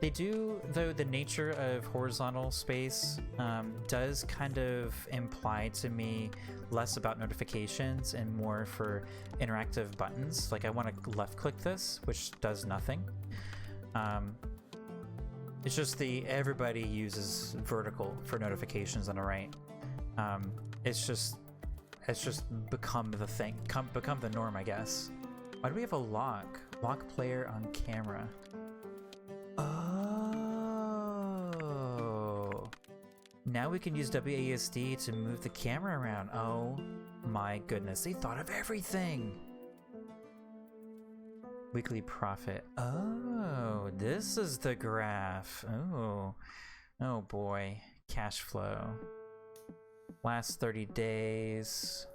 Speaker 1: They do, though the nature of horizontal space does kind of imply to me less about notifications and more for interactive buttons. Like I want to left click this, which does nothing. It's just everybody uses vertical for notifications on the right. It's just become the thing, become the norm, I guess. Why do we have a lock player on camera? Oh, now we can use WASD to move the camera around. Oh my goodness, they thought of everything. Weekly profit. Oh, this is the graph. Oh boy, cash flow. Last 30 days.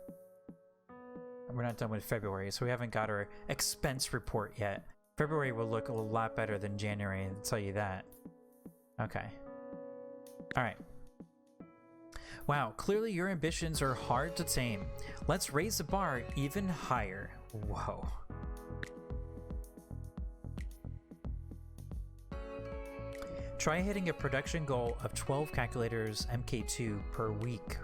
Speaker 1: We're not done with February, so we haven't got our expense report yet. February will look a lot better than January, I'll tell you that. Okay. Alright. Wow, clearly your ambitions are hard to tame. Let's raise the bar even higher. Whoa. Try hitting a production goal of 12 calculators MK2 per week.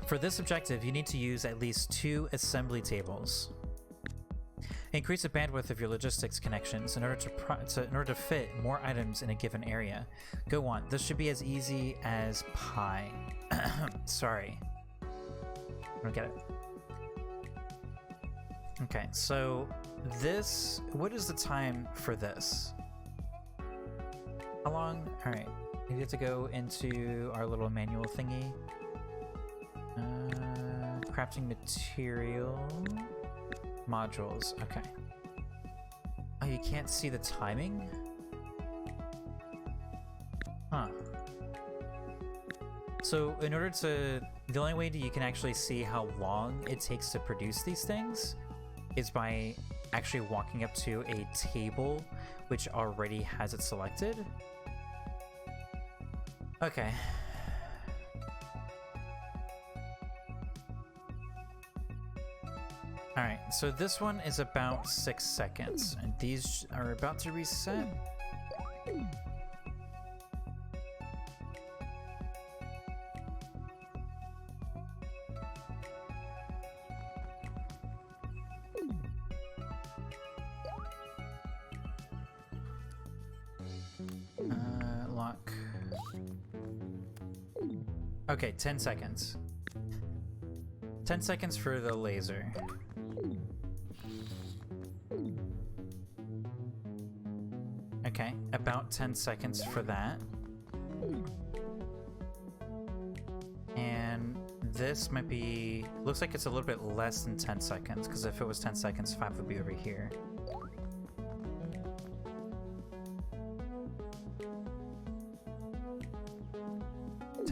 Speaker 1: For this objective, you need to use at least 2 assembly tables. Increase the bandwidth of your logistics connections in order to fit more items in a given area. Go on. This should be as easy as pie. Sorry. I don't get it. Okay, so this... What is the time for this? How long? Alright. We have to go into our little manual thingy. Crafting material modules. Okay. Oh, you can't see the timing? Huh. So in order to... The only way that you can actually see how long it takes to produce these things is by actually walking up to a table which already has it selected. Okay. Alright, so this one is about 6 seconds, and these are about to reset. Lock. Okay, 10 seconds. 10 seconds for the laser. Okay, about 10 seconds for that. And this might be... Looks like it's a little bit less than 10 seconds, because if it was 10 seconds, 5 would be over here.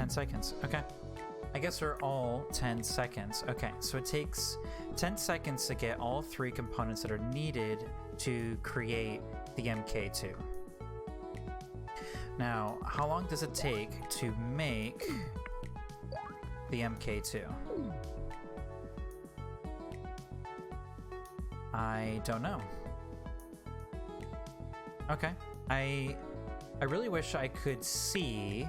Speaker 1: Seconds. Okay. I guess they're all 10 seconds. Okay, so it takes 10 seconds to get all 3 components that are needed to create the MK2. Now, how long does it take to make the MK2? I don't know. Okay. I really wish I could see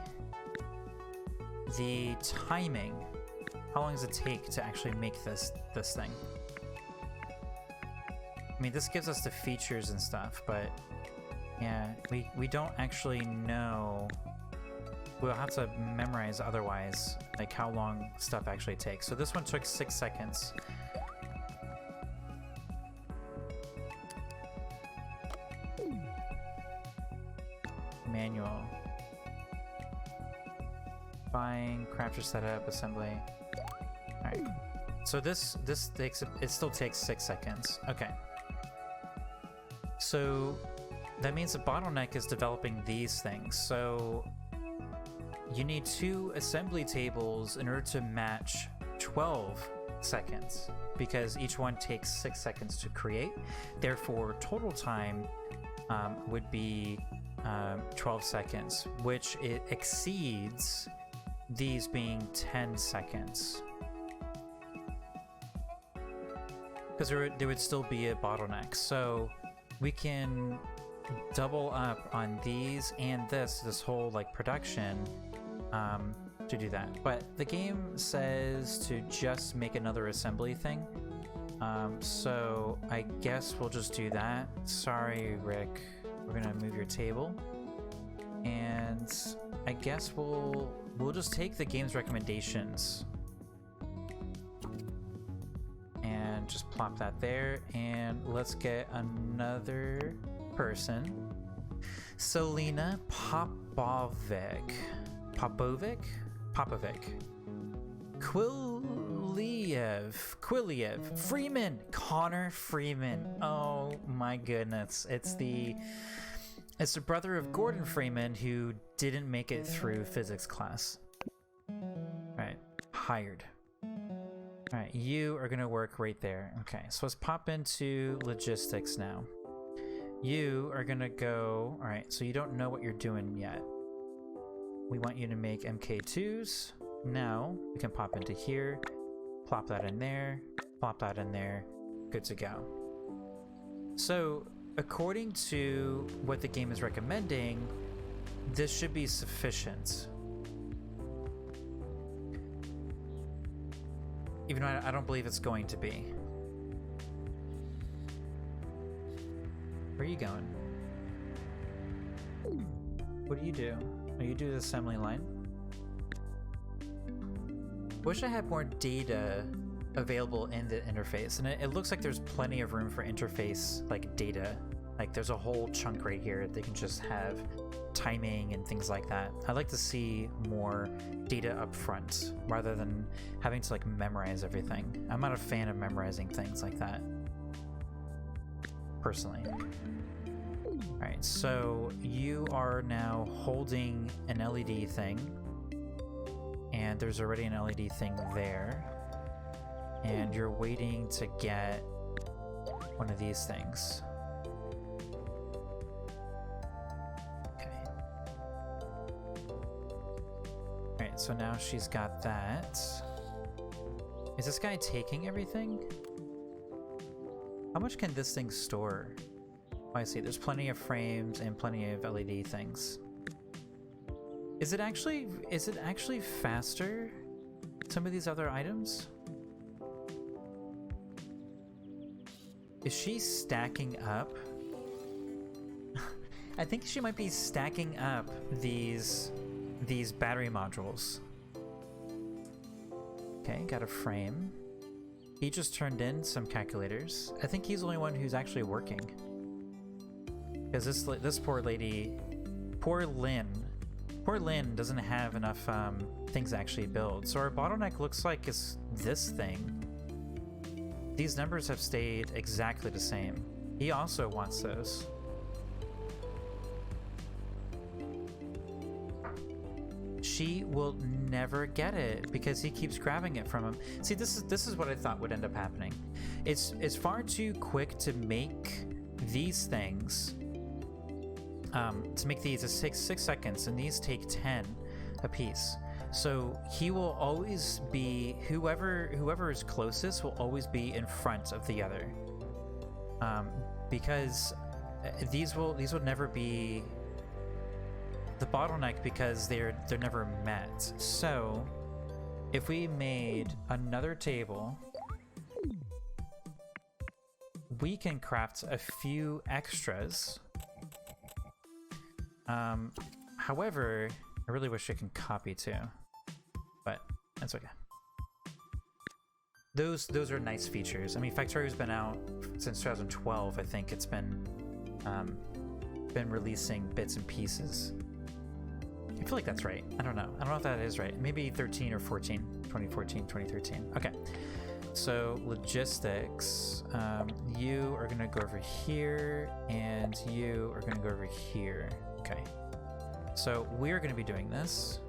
Speaker 1: the timing. How long does it take to actually make this thing? I mean, this gives us the features and stuff, but yeah, we don't actually know. We'll have to memorize otherwise, like how long stuff actually takes. So this one took 6 seconds. Manual. Buying, crafter setup, assembly. Alright. So this takes, it still takes 6 seconds. Okay. So that means the bottleneck is developing these things. So you need 2 assembly tables in order to match 12 seconds, because each one takes 6 seconds to create. Therefore, total time would be 12 seconds, which it exceeds these being 10 seconds. because there would still be a bottleneck. So we can double up on these and this whole like production to do that. But the game says to just make another assembly thing. So I guess we'll just do that. Sorry, Rick. We're gonna move your table, and I guess we'll just take the game's recommendations and just plop that there, and let's get another person. Selena Popovic. Quiliev, Freeman, Connor Freeman. Oh my goodness. It's the brother of Gordon Freeman who didn't make it through physics class. Alright, hired. Alright, you are gonna work right there. Okay, so let's pop into logistics now. You are gonna go, alright, so you don't know what you're doing yet. We want you to make MK2s. Now we can pop into here, plop that in there, plop that in there, good to go. So according to what the game is recommending, this should be sufficient. Even though I don't believe it's going to be. Where are you going? What do you do? Oh, you do the assembly line? Wish I had more data available in the interface, and it looks like there's plenty of room for interface like data. Like there's a whole chunk right here they can just have timing and things like that. I'd like to see more data up front rather than having to like memorize everything. I'm not a fan of memorizing things like that personally. Alright, so you are now holding an LED thing, and there's already an LED thing there, and you're waiting to get one of these things. Okay. Alright, so now she's got that. Is this guy taking everything? How much can this thing store? Oh, I see. There's plenty of frames and plenty of LED things. Is it actually faster? Some of these other items? Is she stacking up? I think she might be stacking up these battery modules. Okay, got a frame. He just turned in some calculators. I think he's the only one who's actually working. Because this poor lady, poor Lynn doesn't have enough things to actually build. So our bottleneck looks like it's this thing. These numbers have stayed exactly the same. He also wants those. She will never get it because he keeps grabbing it from him. See, this is what I thought would end up happening. It's far too quick to make these things. To make these, it takes 6 seconds, and these take 10 a piece. So he will always be, whoever is closest will always be in front of the other. Because these will never be the bottleneck because they're never met. So if we made another table, we can craft a few extras. However, I really wish I can copy too, but that's okay. Those are nice features. I mean, Factorio's been out since 2012. I think it's been releasing bits and pieces. I feel like that's right. I don't know if that is right. Maybe 13 or 14, 2014, 2013. Okay. So logistics, you are gonna go over here, and you are gonna go over here. Okay. So we're gonna be doing this.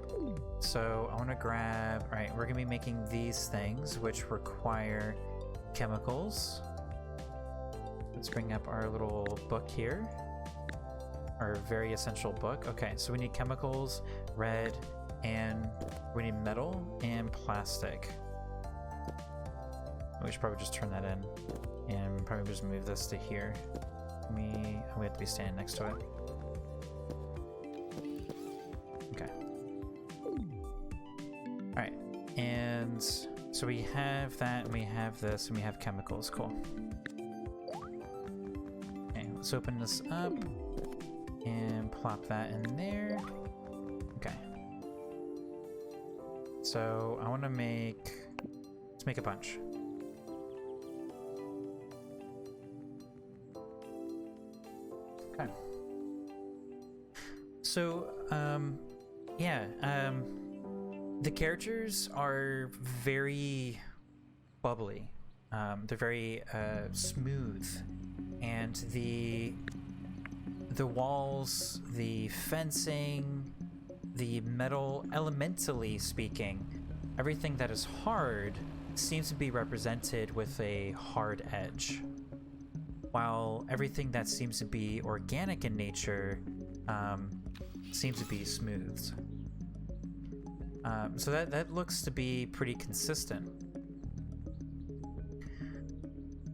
Speaker 1: So I wanna grab, all right, we're gonna be making these things which require chemicals. Let's bring up our little book here. Our very essential book. Okay, so we need chemicals, red, and we need metal and plastic. We should probably just turn that in, and probably just move this to here. We have to be standing next to it. Okay. All right, and so we have that, and we have this, and we have chemicals. Cool. Okay, let's open this up and plop that in there. Okay. So I want to let's make a bunch. Okay. So, the characters are very bubbly. They're very smooth, and the walls, the fencing, the metal, elementally speaking, everything that is hard seems to be represented with a hard edge, while everything that seems to be organic in nature seems to be smoothed. So that looks to be pretty consistent.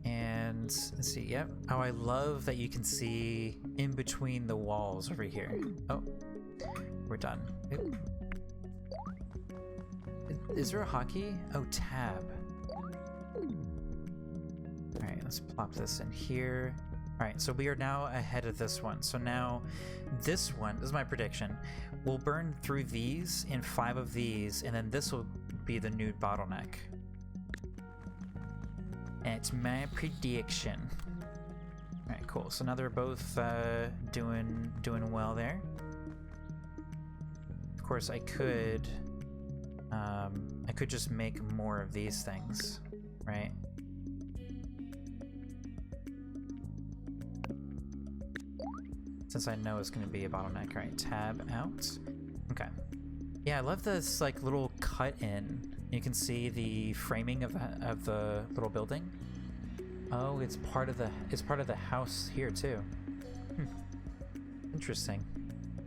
Speaker 1: And let's see, yep. Oh, I love that you can see in between the walls over here. Oh, we're done. Oop. Is there a hotkey? Oh, tab. Alright, let's plop this in here. Alright, so we are now ahead of this one. So now this one, this is my prediction, we'll burn through these in 5 of these, and then this will be the new bottleneck. And it's my prediction. Alright, cool. So now they're both doing well there. Of course, I could just make more of these things, right? Since I know it's going to be a bottleneck. Right, tab out. Okay. Yeah, I love this like little cut in. You can see the framing of the little building. Oh, it's part of the house here too. Interesting.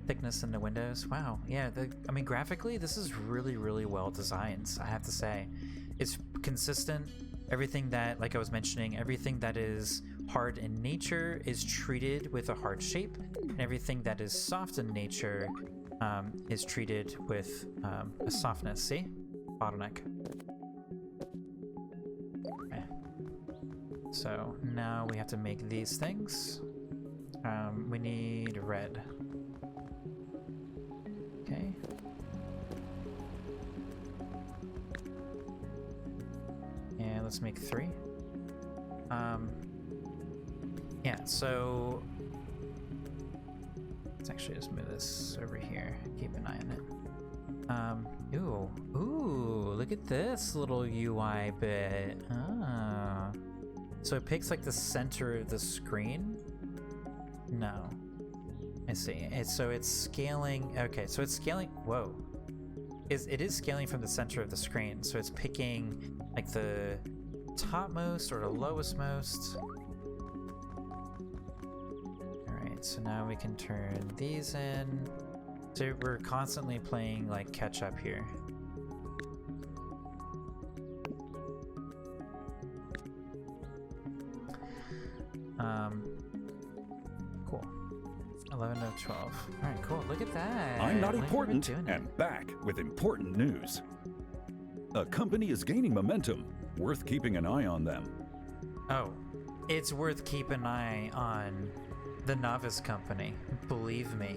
Speaker 1: Thickness in the windows. Wow. Yeah, I mean, graphically, this is really, really well designed, I have to say. It's consistent. Everything that, like I was mentioning, everything that is hard in nature is treated with a hard shape, and everything that is soft in nature is treated with a softness. See? Bottleneck. Okay. So now we have to make these things. We need red. Okay. And let's make 3. Yeah, so let's actually just move this over here. Keep an eye on it. Ooh, look at this little UI bit. Ah. So it picks like the center of the screen? No. I see. So it's scaling. Okay, so it's scaling. Whoa. It is scaling from the center of the screen. So it's picking like the topmost or the lowest most. Alright, so now we can turn these in. So we're constantly playing like catch up here. Cool. 11 of 12. Alright, cool. Look at that.
Speaker 2: I'm not important and back with important news. A company is gaining momentum. Worth keeping an eye on them.
Speaker 1: Oh, it's worth keeping an eye on the Novice company. Believe me.